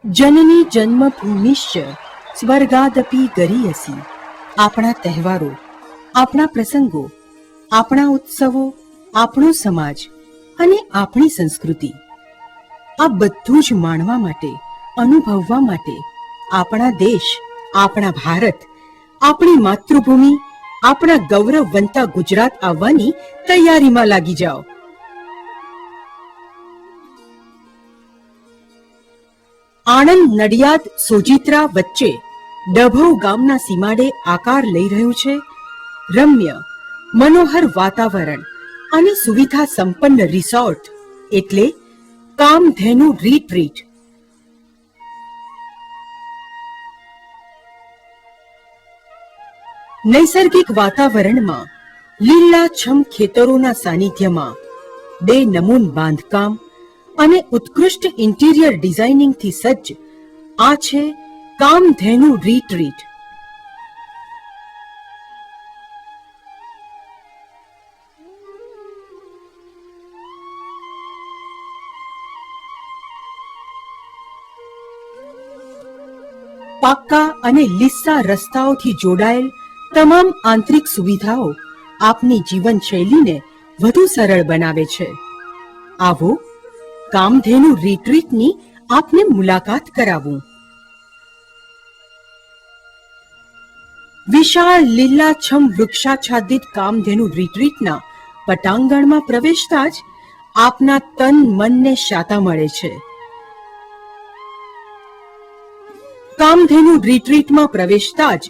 જનની જન્મભૂમિશ્ચ સ્વર્ગાદપી ગરીયસી. આપણા તહેવારો, આપણા પ્રસંગો, આપણા ઉત્સવો, આપણો સમાજ અને આપણી સંસ્કૃતિ, આ બધું જ માણવા માટે, અનુભવવા માટે આપણા દેશ, આપણા ભારત, આપણી માતૃભૂમિ, આપણા ગૌરવવંતા ગુજરાત આવવાની તૈયારીમાં લાગી જાઓ. આણંદ નડિયાદ સોજિત્રા વચ્ચે ડભૌ ગામના સીમાડે આકાર લઈ રહ્યું છે રમ્ય મનોહર વાતાવરણ અને સુવિધા સંપન્ન રિસોર્ટ, એટલે કામધેનુ રિટ્રીટ. નૈસર્ગિક વાતાવરણમાં લીલાછમ ખેતરોના સાનિધ્યમાં 2 નમૂન બાંધકામ અને ઉત્કૃષ્ટ ઇન્ટિરિયર ડિઝાઇનિંગથી સજ્જ આ છે કામધેનુ રિટ્રીટ. પાક્કા અને લીસા રસ્તાઓથી જોડાયેલ તમામ આંતરિક સુવિધાઓ આપની જીવનશૈલીને વધુ સરળ બનાવે છે. આવો કામધેનુ રિટ્રીટની આપને મુલાકાત કરાવું. વિશાળ લીલાછમ વૃક્ષાચ્છાદિત કામધેનુ રિટ્રીટના પટાંગણમાં પ્રવેશતા જ આપના તન મનને શાતા મળે છે. કામધેનુ રિટ્રીટમાં પ્રવેશતા જ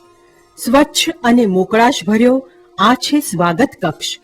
સ્વચ્છ અને મોકળાશ ભર્યો આ છે સ્વાગત કક્ષ.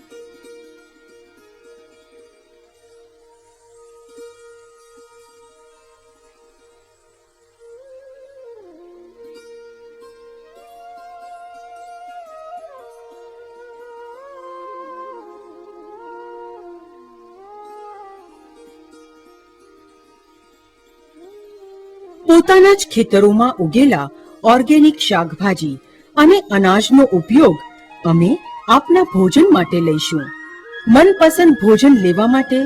પોતાના જ ખેતરોમાં ઉગેલા ઓર્ગેનિક શાકભાજી અને અનાજનો ઉપયોગ અમે આપના ભોજન માટે લઈશું. મનપસંદ ભોજન લેવા માટે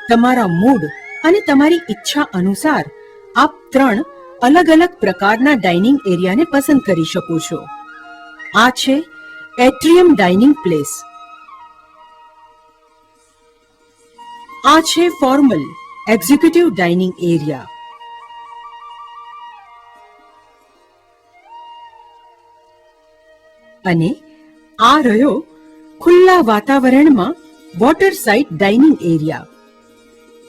તમારા મૂડ અને તમારી ઈચ્છા અનુસાર આપ 3 અલગ અલગ પ્રકારના ડાઇનિંગ એરિયાને પસંદ કરી શકો છો. આ છે એટ્રિયમ ડાઇનિંગ પ્લેસ. આ છે ફોર્મલ એક્ઝિક્યુટિવ ડાઇનિંગ એરિયા. અને આ રહ્યો ખુલ્લા વાતાવરણમાં વોટર સાઇડ ડાઇનિંગ એરિયા.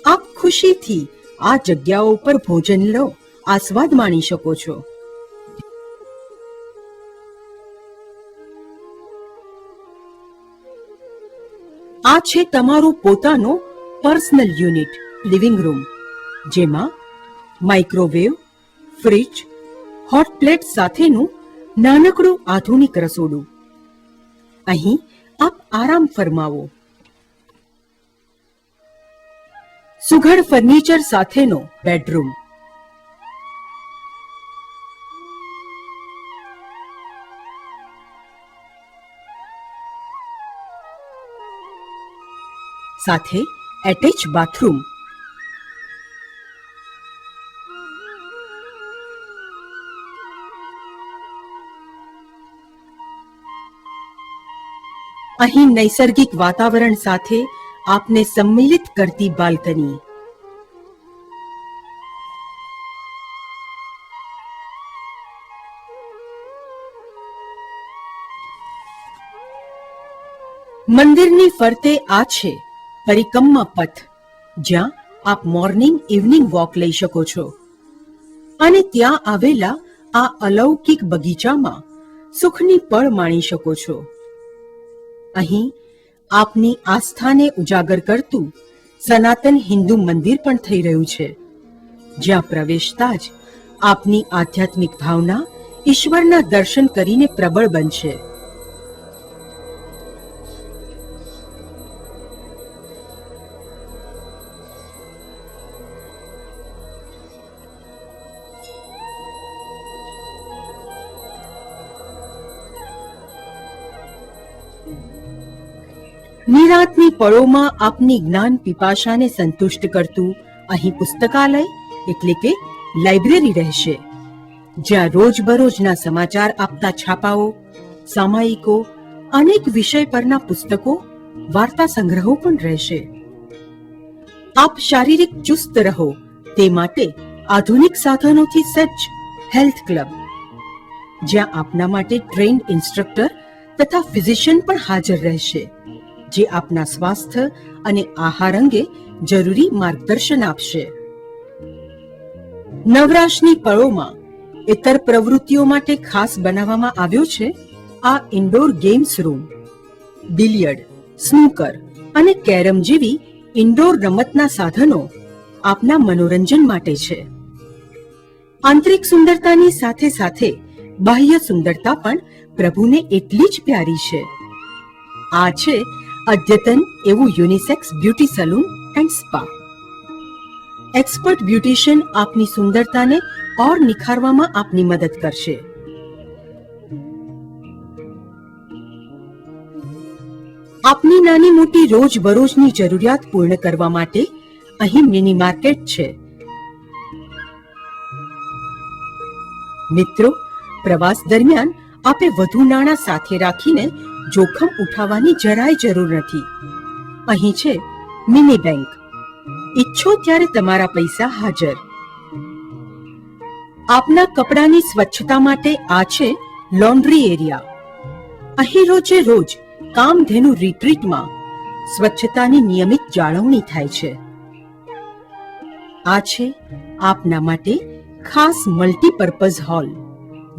આપ ખુશીથી આ જગ્યાઓ પર ભોજન લો, આસ્વાદ માણી શકો છો. આ છે તમારો પોતાનો પર્સનલ યુનિટ લિવિંગ રૂમ, જેમાં માઇક્રોવેવ, ફ્રિજ, હોટ પ્લેટ સાથેનું નાનકડું આધુનિક રસોડું. અહીં આપ આરામ ફરમાવો. સુઘડ ફર્નિચર સાથેનો બેડરૂમ. સાથે એટેચ બાથરૂમ. અહીં નૈસર્ગિક વાતાવરણ સાથે આપને સંમિલિત કરતી બાલ્કની. મંદિરની ફરતે આ છે પરિક્રમા પથ, જ્યાં આપ મોર્નિંગ ઇવનિંગ વોક લઈ શકો છો. અને ત્યાં આવેલા આ અલૌકિક બગીચામાં સુખની પળ માણી શકો છો. અહીં આપની આસ્થાને ઉજાગર કરતું સનાતન હિન્દુ મંદિર પણ થઈ રહ્યું છે, જ્યાં પ્રવેશતા જ આપની આધ્યાત્મિક ભાવના ઈશ્વરના દર્શન કરીને પ્રબળ બનશે. નિરાંતની પળોમાં આપની જ્ઞાન પીપાશાને સંતુષ્ટ કરતું અહીં પુસ્તકાલય એટલે કે લાઇબ્રેરી રહેશે, જ્યાં રોજબરોજના સમાચાર આપતા છાપાઓ, સામાયિકો, અનેક વિષય પરના પુસ્તકો, વાર્તા સંગ્રહો પણ રહેશે. આપ શારીરિક ચુસ્ત રહો તે માટે આધુનિક સાધનોથી સજ્જ હેલ્થ ક્લબ, જ્યાં આપના માટે ટ્રેન્ડ ઇન્સ્ટ્રક્ટર તથા ફિઝિશિયન પણ હાજર રહેશે, જે આપના સ્વાસ્થ્ય અને આહાર અંગે જરૂરી માર્ગદર્શન આપશે. નવરાશની પળોમાં ઇતર પ્રવૃત્તિઓ માટે ખાસ બનાવવામાં આવ્યો છે આ indoor games room. Billiard, snooker અને કેરમ જેવી ઇન્ડોર રમતના સાધનો આપના મનોરંજન માટે છે. આંતરિક સુંદરતાની સાથે સાથે બાહ્ય સુંદરતા પણ પ્રભુને એટલી જ પ્યારી છે. આ છે અદ્યતન એવું unisex beauty salon and spa. Expert beautician આપની સુંદરતાને ઓર નિખારવામાં આપની મદદ કરશે. આપની નાની મોટી રોજબરોજની જરૂરિયાત પૂર્ણ કરવા માટે અહીં મિની માર્કેટ છે. મિત્રો, પ્રવાસ દરમિયાન આપે વધુ નાણાં સાથે રાખીને જોખમ ઉઠાવવાની જરાય જરૂર નથી. અહીં છે મિની બેંક. ઈચ્છો ત્યારે તમારા પૈસા હાજર. આપના કપડાની સ્વચ્છતા માટે આ છે લોન્ડ્રી એરિયા. અહીં રોજે રોજ કામધેનુ રિટ્રીટમાં સ્વચ્છતાની નિયમિત જાળવણી થાય છે. આ છે આપના માટે ખાસ મલ્ટીપર્પઝ હોલ,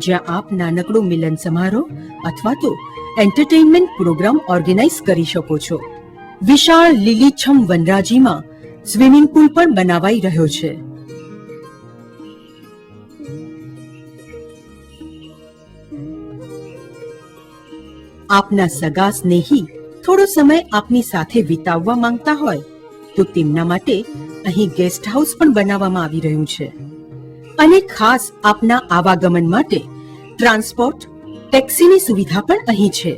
જ્યાં આપ નાનકડો મિલન સમારોહ અથવા તો એન્ટરટેઇનમેન્ટ પ્રોગ્રામ ઓર્ગેનાઇઝ કરી શકો છો. વિશાળ લીલીછમ વનરાજીમાં સ્વિમિંગ પુલ પણ બનાવાઈ રહ્યો છે. આપના સગા સ્નેહી થોડો સમય આપની સાથે વિતાવવા માંગતા હોય તો તેમના માટે અહીં ગેસ્ટ હાઉસ પણ બનાવવામાં આવી રહ્યું છે. અને ખાસ આપના આવાગમન માટે ટ્રાન્સપોર્ટ, ટેક્સીની સુવિધા પણ અહીં છે.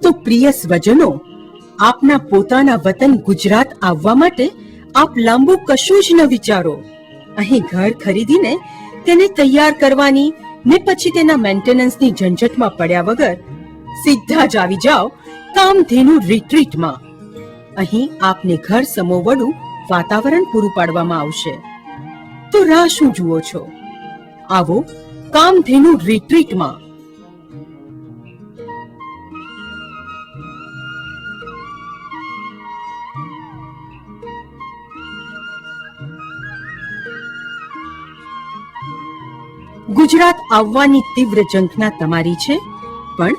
તો પ્રિય સ્વજનો, આપના પોતાના વતન ગુજરાત આવવા માટે આપ લાંબુ કશું જ ન વિચારો. અહીં ઘર ખરીદીને તેને તૈયાર કરવાની ને પછી તેના મેન્ટેનન્સની ઝંઝટમાં પડ્યા વગર સીધા જ આવી જાઓ કામધેનુ રિટ્રીટમાં. અહીં આપને ઘર સમોવડું વાતાવરણ પૂરું પાડવામાં આવશે. તો રાહ શું જુઓ છો? આવો કામધેનુ રિટ્રીટમાં. ગુજરાત આવવાની તીવ્ર ઝંખના તમારી છે, પણ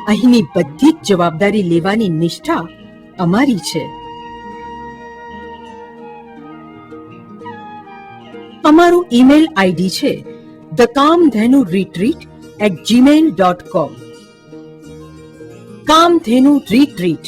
અહીંની બધી જ જવાબદારી લેવાની નિષ્ઠા અમારી છે. અમારું ઈમેલ આઈડી છે thekamdhenuretreat@gmail.com. કામધેનુ રિટ્રીટ